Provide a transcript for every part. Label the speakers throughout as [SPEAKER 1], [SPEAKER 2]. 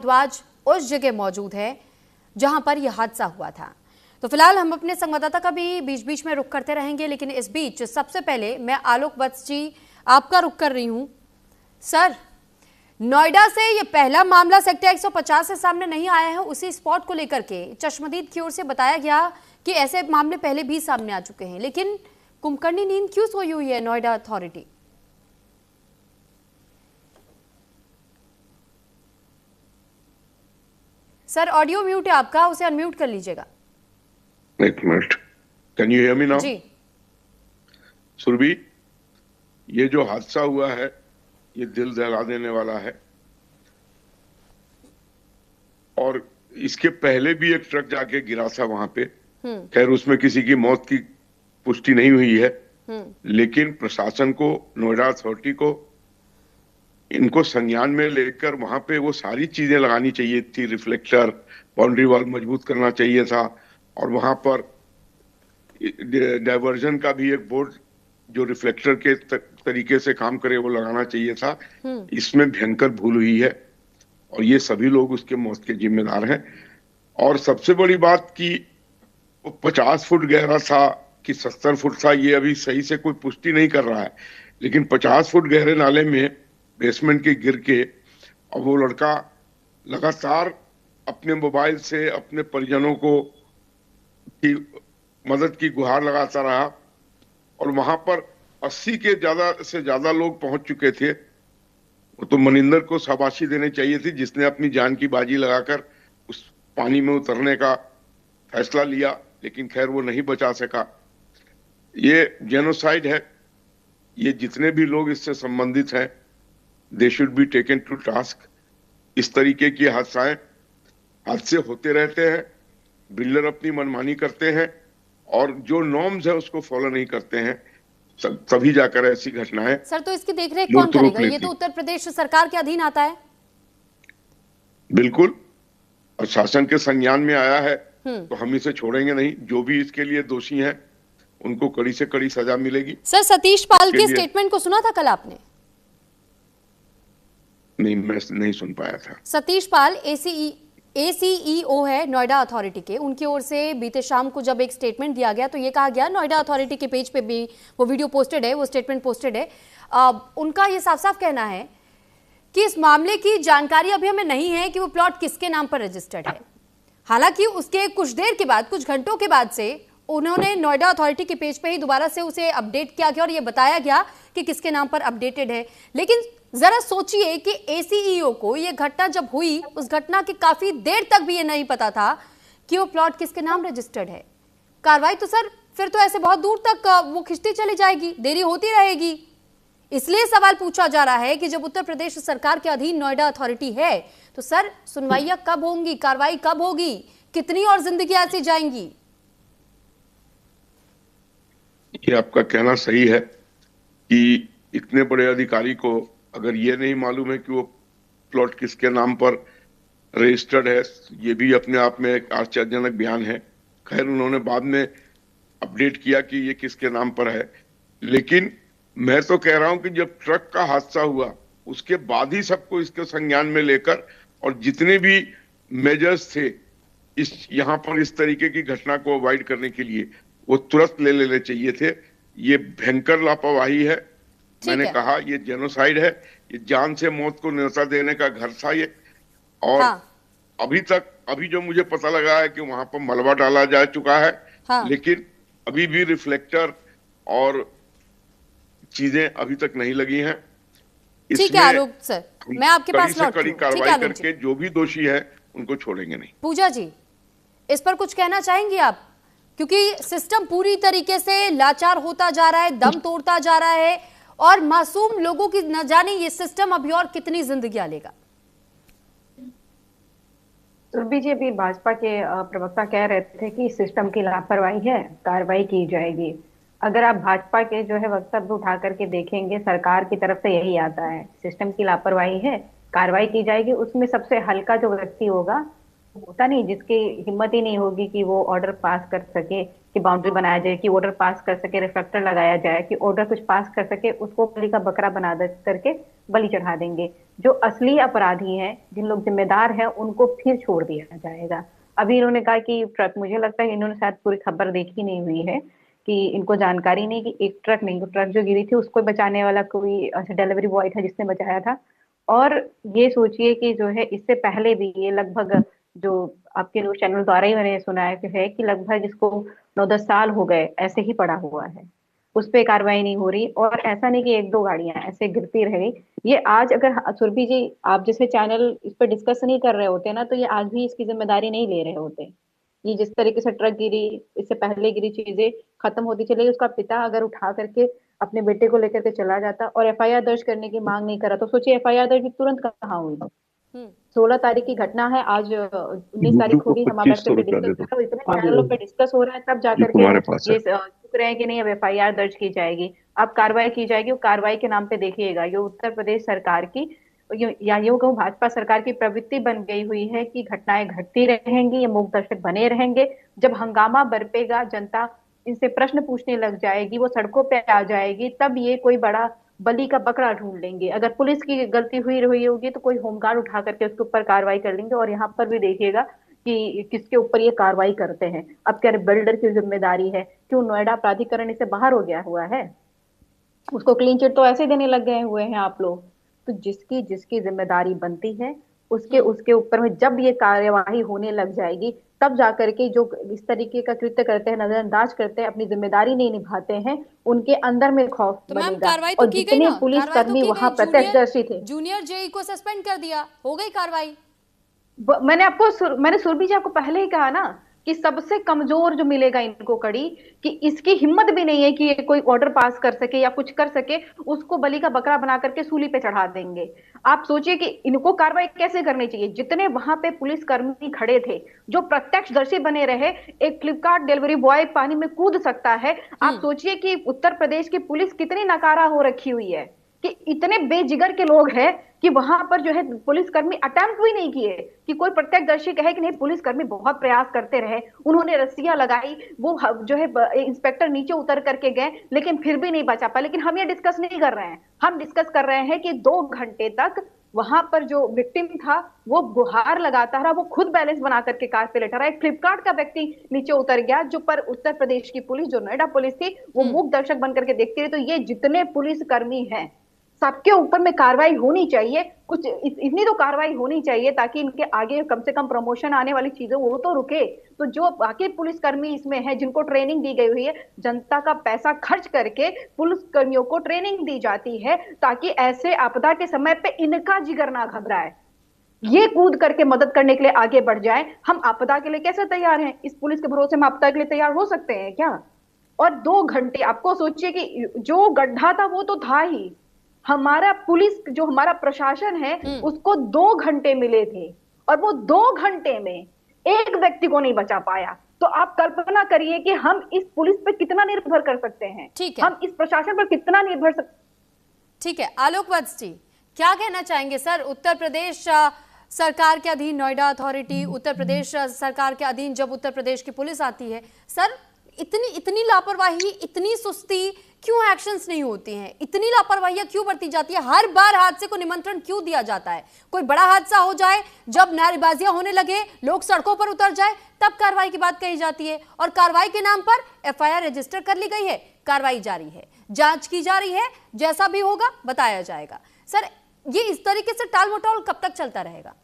[SPEAKER 1] भारद्वाज उस जगह मौजूद है जहां पर यह हादसा हुआ था। तो फिलहाल हम अपने संवाददाता का भी बीच बीच में रुख करते रहेंगे, लेकिन इस बीच सबसे पहले मैं आलोक वत्स जी आपका रुख कर रही हूं। सर, नोएडा से ये पहला मामला सेक्टर 150 से सामने नहीं आया है। उसी स्पॉट को लेकर के चश्मदीद की ओर से बताया गया कि ऐसे मामले पहले भी सामने आ चुके हैं, लेकिन कुंभकर्णी नींद क्यों सोई हुई है Noida authority? Sir, audio mute है आपका, उसे अनम्यूट कर लीजिएगा।
[SPEAKER 2] एक minute, can you hear me now?
[SPEAKER 1] जी
[SPEAKER 2] सुरभि, ये जो हादसा हुआ है ये दिल दहला देने वाला है। और इसके पहले भी एक ट्रक जाके गिरा था वहां पे। खैर उसमें किसी की मौत की पुष्टि नहीं हुई है, लेकिन प्रशासन को, नोएडा अथॉरिटी को इनको संज्ञान में लेकर वहां पे वो सारी चीजें लगानी चाहिए थी। रिफ्लेक्टर, बाउंड्री वॉल मजबूत करना चाहिए था, और वहां पर डायवर्जन का भी एक बोर्ड जो रिफ्लेक्टर के तरीके से काम करे वो लगाना चाहिए था। इसमें भयंकर भूल हुई है और ये सभी लोग उसके मौत के जिम्मेदार हैं। और सबसे बड़ी बात कि वो 50 फुट गहरा था कि 70 फुट था, ये अभी सही से कोई पुष्टि नहीं कर रहा है, लेकिन 50 फुट गहरे नाले में बेसमेंट के गिर के और वो लड़का लगातार अपने मोबाइल से अपने परिजनों को की मदद की गुहार लगाता रहा, और वहां पर 80 के ज्यादा से ज्यादा लोग पहुंच चुके थे। तो मनिंदर को शाबाशी देनी चाहिए थी जिसने अपनी जान की बाजी लगाकर उस पानी में उतरने का फैसला लिया, लेकिन खैर वो नहीं बचा सका। ये जेनोसाइड है। ये जितने भी लोग इससे संबंधित हैं, they should be taken to task. इस तरीके की हादसे होते रहते हैं, बिल्डर अपनी मनमानी करते हैं और जो नॉर्म्स है उसको फॉलो नहीं करते हैं, तभी जाकर ऐसी घटनाएं।
[SPEAKER 1] सर, तो इसकी देखरेख कौन करेगा? ये तो उत्तर प्रदेश सरकार के अधीन आता है।
[SPEAKER 2] बिल्कुल, और शासन के संज्ञान में आया है तो हम इसे छोड़ेंगे नहीं। जो भी इसके लिए दोषी हैं उनको कड़ी से कड़ी सजा मिलेगी।
[SPEAKER 1] सर, सतीश पाल के स्टेटमेंट को सुना था कल आपने?
[SPEAKER 2] नहीं, मैं नहीं सुन पाया था।
[SPEAKER 1] सतीश पाल ACEO है नोएडा अथॉरिटी के, उनकी ओर से बीते शाम को जब एक स्टेटमेंट दिया गया तो ये कहा गया, नोएडा अथॉरिटी के पेज पे भी वो वीडियो पोस्टेड है, वो स्टेटमेंट पोस्टेड है। उनका ये साफ साफ कहना है कि इस मामले की जानकारी अभी हमें नहीं है कि वो प्लॉट किसके नाम पर रजिस्टर्ड है। हालांकि उसके कुछ देर के बाद, कुछ घंटों के बाद से उन्होंने नोएडा अथॉरिटी के पेज पे ही दोबारा से उसे अपडेट किया गया और ये बताया गया कि किसके नाम पर अपडेटेड है। लेकिन जरा सोचिए कि ACEO को ये घटना जब हुई, उस घटना के काफी देर तक भी ये नहीं पता था कि वो प्लॉट किसके नाम रजिस्टर्ड है। कार्रवाई तो सर फिर तो ऐसे बहुत दूर तक वो खिंचती चली जाएगी, देरी होती रहेगी। इसलिए सवाल पूछा जा रहा है कि जब उत्तर प्रदेश सरकार के अधीन नोएडा अथॉरिटी है तो सर सुनवाइयां कब होंगी, कार्रवाई कब होगी, कितनी और जिंदगी ऐसी जाएंगी?
[SPEAKER 2] ये आपका कहना सही है कि इतने बड़े अधिकारी को अगर ये नहीं मालूम है कि वो प्लॉट किसके नाम पर रजिस्टर्ड है, ये भी अपने आप में एक आश्चर्यजनक बयान है। खैर उन्होंने बाद में अपडेट किया कि ये किसके नाम पर है, लेकिन मैं तो कह रहा हूं कि जब ट्रक का हादसा हुआ उसके बाद ही सबको इसके संज्ञान में लेकर और जितने भी मेजर्स थे यहाँ पर इस तरीके की घटना को अवॉइड करने के लिए वो तुरंत ले लेने चाहिए थे। ये भयंकर लापरवाही है। मैंने कहा ये जेनोसाइड है, ये जान से मौत को न्योता देने का घर था ये। और अभी जो मुझे पता लगा है कि वहां पर मलबा डाला जा चुका है, लेकिन अभी भी रिफ्लेक्टर और चीजें अभी तक नहीं लगी हैं।
[SPEAKER 1] ठीक है आलोक सर, मैं आपके पास लौट
[SPEAKER 2] कड़ी कार्रवाई करके जो भी दोषी है उनको छोड़ेंगे नहीं।
[SPEAKER 1] पूजा जी, इस पर कुछ कहना चाहेंगे आप? क्योंकि सिस्टम पूरी तरीके से लाचार होता जा रहा है, दम तोड़ता जा रहा है, और मासूम लोगों की न जाने ये सिस्टम अभी और कितनी जिंदगी लेगा।
[SPEAKER 3] सुरभि जी, अभी भाजपा के प्रवक्ता कह रहे थे कि सिस्टम की लापरवाही है, कार्रवाई की जाएगी। अगर आप भाजपा के जो है वक्तव्य उठा करके देखेंगे, सरकार की तरफ से यही आता है, सिस्टम की लापरवाही है, कार्रवाई की जाएगी। उसमें सबसे हल्का जो व्यक्ति होगा होता नहीं, जिसकी हिम्मत ही नहीं होगी कि वो ऑर्डर पास कर सके, कि बाउंड्री बनाया जाए, कि ऑर्डर पास कर सके, रिफ्लेक्टर लगाया जाए, कि ऑर्डर कुछ पास कर सके, उसको बलि का बकरा बना दे करके बलि चढ़ा देंगे। जो असली अपराधी हैं, जिन लोग जिम्मेदार हैं, उनको फिर छोड़ दिया जाएगा। अभी इन्होंने कहा कि ट्रक, मुझे लगता है इन्होंने शायद पूरी खबर देखी नहीं हुई है, कि इनको जानकारी नहीं कि एक ट्रक नहीं, वो ट्रक जो गिरी थी उसको बचाने वाला कोई डिलीवरी बॉय था जिसने बचाया था। और ये सोचिए कि जो है इससे पहले भी ये लगभग, जो आपके न्यूज चैनल द्वारा ही मैंने सुना है कि लगभग इसको 9-10 साल हो गए ऐसे ही पड़ा हुआ है, उस पे कार्रवाई नहीं हो रही। और ऐसा नहीं कि एक दो गाड़ियां ऐसे गिरती रह गई। ये आज अगर सुरभि जी आप जैसे चैनल इस पर डिस्कस नहीं कर रहे होते ना, तो ये आज भी इसकी जिम्मेदारी नहीं ले रहे होते। ये जिस तरीके से ट्रक गिरी, इससे पहले गिरी चीजें खत्म होती चली गई, उसका पिता अगर उठा करके अपने बेटे को लेकर के चला जाता और एफआईआर दर्ज करने की मांग नहीं करा, तो सोचिए एफआईआर दर्ज भी तुरंत कहाँ हुई।
[SPEAKER 1] हम्म।
[SPEAKER 3] 16 तारीख की घटना है, आज 19 तारीख
[SPEAKER 2] को
[SPEAKER 3] होगी, हम बैठ
[SPEAKER 2] 2500
[SPEAKER 3] करके
[SPEAKER 2] रुपया
[SPEAKER 3] डिस्कस
[SPEAKER 2] दे
[SPEAKER 3] कर
[SPEAKER 2] दो
[SPEAKER 3] रहे हैं, इतने चैनलों पे डिस्कस हो रहा है, तब
[SPEAKER 2] जो
[SPEAKER 3] जाकर के
[SPEAKER 2] तुम्हारे पास है।
[SPEAKER 3] ये चुप रहे हैं कि नहीं अब एफआईआर दर्ज की जाएगी। अब कार्रवाई की जाएगी, वो कार्रवाई के नाम पे देखिएगा ये उत्तर प्रदेश सरकार की, या यूं कहूँ भाजपा सरकार की प्रवृत्ति बन गई हुई है कि घटनाएं घटती रहेंगी, ये मूक दर्शक बने रहेंगे। जब हंगामा बरपेगा, जनता इनसे प्रश्न पूछने लग जाएगी, वो सड़कों पे आ जाएगी, तब ये कोई बड़ा बलि का बकरा ढूंढ लेंगे। अगर पुलिस की गलती हुई होगी तो कोई होमगार्ड उठा करके उसके ऊपर कार्रवाई कर लेंगे। और यहाँ पर भी देखिएगा कि किसके ऊपर ये कार्रवाई करते हैं। अब क्या बिल्डर की जिम्मेदारी है? क्यों नोएडा प्राधिकरण इससे बाहर हो गया हुआ है? उसको क्लीन चिट तो ऐसे देने लग गए हुए हैं आप लोग। तो जिसकी जिसकी जिम्मेदारी बनती है, उसके उसके ऊपर में जब ये कार्यवाही होने लग जाएगी, तब जाकर के जो इस तरीके का कृत्य करते हैं, नजरअंदाज करते हैं, अपनी जिम्मेदारी नहीं निभाते हैं, उनके अंदर में खौफ
[SPEAKER 1] तो मैम
[SPEAKER 3] बनेगा।
[SPEAKER 1] कार्रवाई तो
[SPEAKER 3] और
[SPEAKER 1] की गई
[SPEAKER 3] जितने
[SPEAKER 1] ना,
[SPEAKER 3] पुलिस
[SPEAKER 1] कार्रवाई तो
[SPEAKER 3] कर्मी
[SPEAKER 1] की
[SPEAKER 3] वहां
[SPEAKER 1] गई,
[SPEAKER 3] प्रत्यक्षदर्शी थे,
[SPEAKER 1] जूनियर जेई को सस्पेंड कर दिया, हो गई कार्रवाई।
[SPEAKER 3] मैंने सुरभि जी आपको पहले ही कहा ना कि सबसे कमजोर जो मिलेगा इनको कड़ी, कि इसकी हिम्मत भी नहीं है कि ये कोई ऑर्डर पास कर सके या कुछ कर सके, उसको बलि का बकरा बना करके सूली पे चढ़ा देंगे। आप सोचिए कि इनको कार्रवाई कैसे करनी चाहिए। जितने वहां पे पुलिस कर्मी खड़े थे, जो प्रत्यक्षदर्शी बने रहे, एक फ्लिपकार्ट डिलीवरी बॉय पानी में कूद सकता है। आप सोचिए कि उत्तर प्रदेश की पुलिस कितनी नकारा हो रखी हुई है, कि इतने बेजिगर के लोग हैं कि वहां पर जो है पुलिसकर्मी अटेम्प्ट भी नहीं किए, कि कोई प्रत्यक्षदर्शी कहे कि नहीं पुलिसकर्मी बहुत प्रयास करते रहे, उन्होंने रस्सियां लगाई, वो जो है इंस्पेक्टर नीचे उतर करके गए, लेकिन फिर भी नहीं बचा पाए। लेकिन हम ये डिस्कस नहीं कर रहे हैं, हम डिस्कस कर रहे हैं कि 2 घंटे तक वहां पर जो विक्टिम था वो गुहार लगाता रहा, वो खुद बैलेंस बना करके कार पे लेटा रहा। एक फ्लिपकार्ट का व्यक्ति नीचे उतर गया, जो पर उत्तर प्रदेश की पुलिस, जो नोएडा पुलिस थी, वो मूक दर्शक बन करके देखती रही। तो ये जितने पुलिस कर्मी हैं, सबके ऊपर में कार्रवाई होनी चाहिए। कुछ इतनी तो कार्रवाई होनी चाहिए ताकि इनके आगे कम से कम प्रमोशन आने वाली चीजें वो तो रुके। तो जो बाकी पुलिसकर्मी इसमें है, जिनको ट्रेनिंग दी गई हुई है, जनता का पैसा खर्च करके पुलिसकर्मियों को ट्रेनिंग दी जाती है, ताकि ऐसे आपदा के समय पे इनका जिगर ना घबराए, ये कूद करके मदद करने के लिए आगे बढ़ जाए। हम आपदा के लिए कैसे तैयार हैं? इस पुलिस के भरोसे हम आपदा के लिए तैयार हो सकते हैं क्या? और 2 घंटे, आपको सोचिए कि जो गड्ढा था वो तो था ही, हमारा पुलिस जो हमारा प्रशासन है उसको 2 घंटे मिले थे, और वो 2 घंटे में एक व्यक्ति को नहीं बचा पाया। तो आप कल्पना करिए कि हम इस पुलिस पे कितना निर्भर कर सकते हैं,
[SPEAKER 1] ठीक है,
[SPEAKER 3] हम इस प्रशासन पर कितना निर्भर
[SPEAKER 1] ठीक है। आलोक वत्स जी क्या कहना चाहेंगे सर? उत्तर प्रदेश सरकार के अधीन नोएडा अथॉरिटी, उत्तर प्रदेश सरकार के अधीन जब उत्तर प्रदेश की पुलिस आती है, सर इतनी लापरवाही, इतनी सुस्ती क्यों एक्शंस नहीं होती हैं? इतनी लापरवाहियां क्यों बरती जाती है? हर बार हादसे को निमंत्रण क्यों दिया जाता है? कोई बड़ा हादसा हो जाए, जब नारेबाजियां होने लगे, लोग सड़कों पर उतर जाए, तब कार्रवाई की बात कही जाती है, और कार्रवाई के नाम पर एफआईआर रजिस्टर कर ली गई है, कार्रवाई जारी है, जांच की जा रही है, जैसा भी होगा बताया जाएगा। सर ये इस तरीके से टाल मटोल कब तक चलता रहेगा?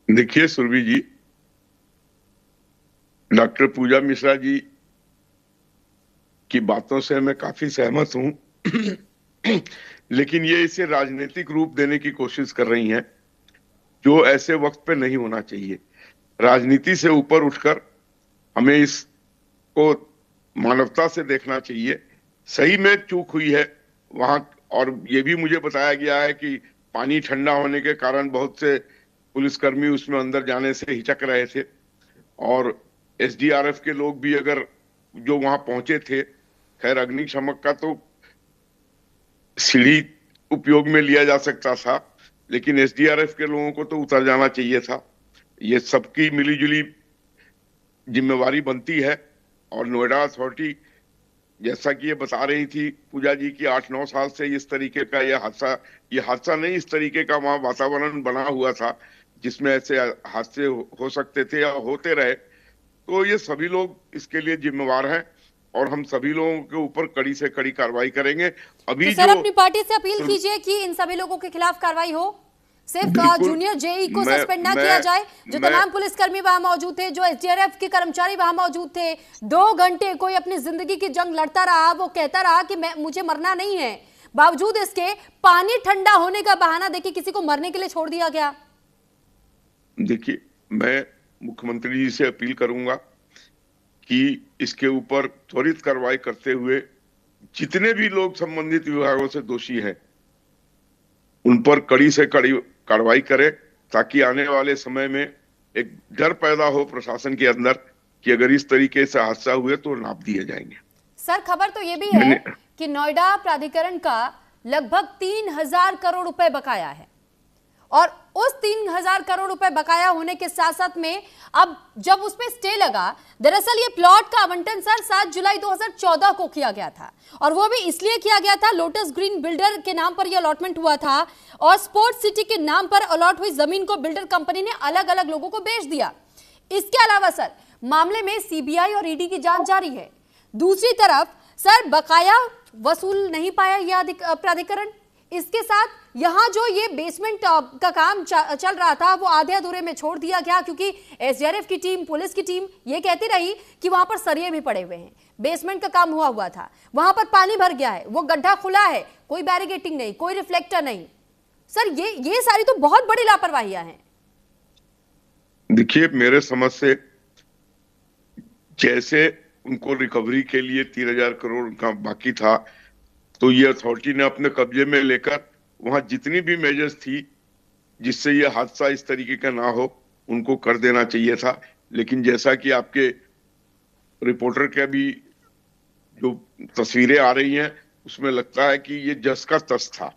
[SPEAKER 2] देखिए सुरभि जी, डॉक्टर पूजा मिश्रा जी की बातों से मैं काफी सहमत हूं लेकिन ये इसे राजनीतिक रूप देने की कोशिश कर रही हैं, जो ऐसे वक्त पे नहीं होना चाहिए। राजनीति से ऊपर उठकर हमें इसको मानवता से देखना चाहिए। सही में चूक हुई है वहां, और ये भी मुझे बताया गया है कि पानी ठंडा होने के कारण बहुत से पुलिसकर्मी उसमें अंदर जाने से हिचक रहे थे, और एसडीआरएफ के लोग भी अगर जो वहां पहुंचे थे, खैर अग्निशमक का तो सीढ़ी उपयोग में लिया जा सकता था, लेकिन एसडीआरएफ के लोगों को तो उतर जाना चाहिए था। ये सबकी मिलीजुली जिम्मेवारी बनती है। और नोएडा अथॉरिटी, जैसा कि ये बता रही थी पूजा जी की 8-9 साल से इस तरीके का ये हादसा नहीं, इस तरीके का वहां वातावरण बना हुआ था जिसमें ऐसे हादसे हो सकते थे या होते रहे। तो ये सभी लोग इसके लिए जिम्मेवार हैं और हम सभी लोगों के ऊपर कड़ी से कड़ी कार्रवाई करेंगे। अभी
[SPEAKER 1] तो सर
[SPEAKER 2] जो
[SPEAKER 1] अपनी पार्टी से अपील कीजिए कि इन सभी लोगों के खिलाफ कार्रवाई हो, सिर्फ जूनियर जेई को सस्पेंड ना किया जाए। जो तमाम पुलिसकर्मी वहां मौजूद थे, जो एसडीआरएफ के कर्मचारी वहां मौजूद थे, 2 घंटे कोई अपनी जिंदगी की जंग लड़ता रहा, वो कहता रहा कि मुझे मरना नहीं है, बावजूद इसके पानी ठंडा होने का बहाना देके किसी को मरने के लिए छोड़ दिया गया।
[SPEAKER 2] देखिए, मैं मुख्यमंत्री जी से अपील करूंगा कि इसके ऊपर त्वरित कार्रवाई करते हुए जितने भी लोग संबंधित विभागों से दोषी हैं उन पर कड़ी से कड़ी कार्रवाई करें, ताकि आने वाले समय में एक डर पैदा हो प्रशासन के अंदर कि अगर इस तरीके से हादसा हुए तो नाप दिए जाएंगे।
[SPEAKER 1] सर खबर तो ये भी है कि नोएडा प्राधिकरण का लगभग 3000 करोड़ रुपए बकाया है और उस 3000 करोड़ रुपए बकाया होने के साथ साथ में अब जब उसमें स्टे लगा, दरअसल ये प्लॉट का आवंटन सर 7 जुलाई 2014 को किया गया था और वो भी इसलिए किया गया था, लोटस ग्रीन बिल्डर के नाम पर यह अलॉटमेंट हुआ था और स्पोर्ट्स सिटी के नाम पर अलॉट हुई जमीन को बिल्डर कंपनी ने अलग अलग लोगों को बेच दिया। इसके अलावा सर मामले में सीबीआई और ईडी की जांच जारी है। दूसरी तरफ सर बकाया वसूल नहीं पाया यह प्राधिकरण, इसके साथ यहां जो ये बेसमेंट का काम चल रहा था वो आधे अधूरे में छोड़ दिया गया, क्योंकि एसडीआरएफ की टीम, पुलिस की टीम ये कहती रही कि वहां पर सरिये भी पड़े हुए हैं, बेसमेंट का काम हुआ था, वहां पर पानी भर गया है, वो गड्ढा खुला है, कोई बैरिकेटिंग नहीं, कोई रिफ्लेक्टर नहीं। सर ये सारी तो बहुत बड़ी लापरवाहियां हैं।
[SPEAKER 2] देखिए, मेरे समझ से जैसे उनको रिकवरी के लिए 3000 करोड़ का बाकी था, तो ये अथॉरिटी ने अपने कब्जे में लेकर वहां जितनी भी मेजर्स थी जिससे ये हादसा इस तरीके का ना हो उनको कर देना चाहिए था। लेकिन जैसा कि आपके रिपोर्टर के अभी जो तस्वीरें आ रही हैं उसमें लगता है कि ये जस का तस था,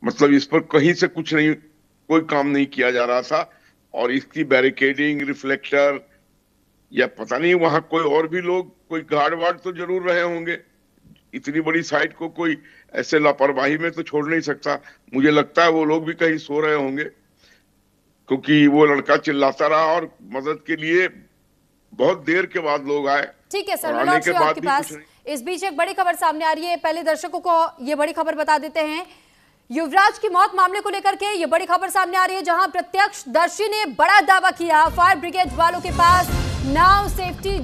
[SPEAKER 2] मतलब इस पर कहीं से कुछ नहीं, कोई काम नहीं किया जा रहा था और इसकी बैरिकेडिंग, रिफ्लेक्टर या पता नहीं वहां कोई और भी लोग, कोई गार्ड वार्ड तो जरूर रहे होंगे। इतनी बड़ी साइट को कोई ऐसे लापरवाही में तो छोड़ नहीं सकता। मुझे लगता है वो लोग भी कहीं सो रहे होंगे, क्योंकि वो लड़का चिल्लाता रहा और मदद के लिए बहुत देर के बाद लोग आए।
[SPEAKER 1] ठीक है सर, आपके पास इस बीच एक बड़ी खबर सामने आ रही है, पहले दर्शकों को ये बड़ी खबर बता देते हैं। युवराज की मौत मामले को लेकर के ये बड़ी खबर सामने आ रही है, जहां प्रत्यक्षदर्शी ने बड़ा दावा किया, फायर ब्रिगेड वालों के पास नाउ सेफ्टी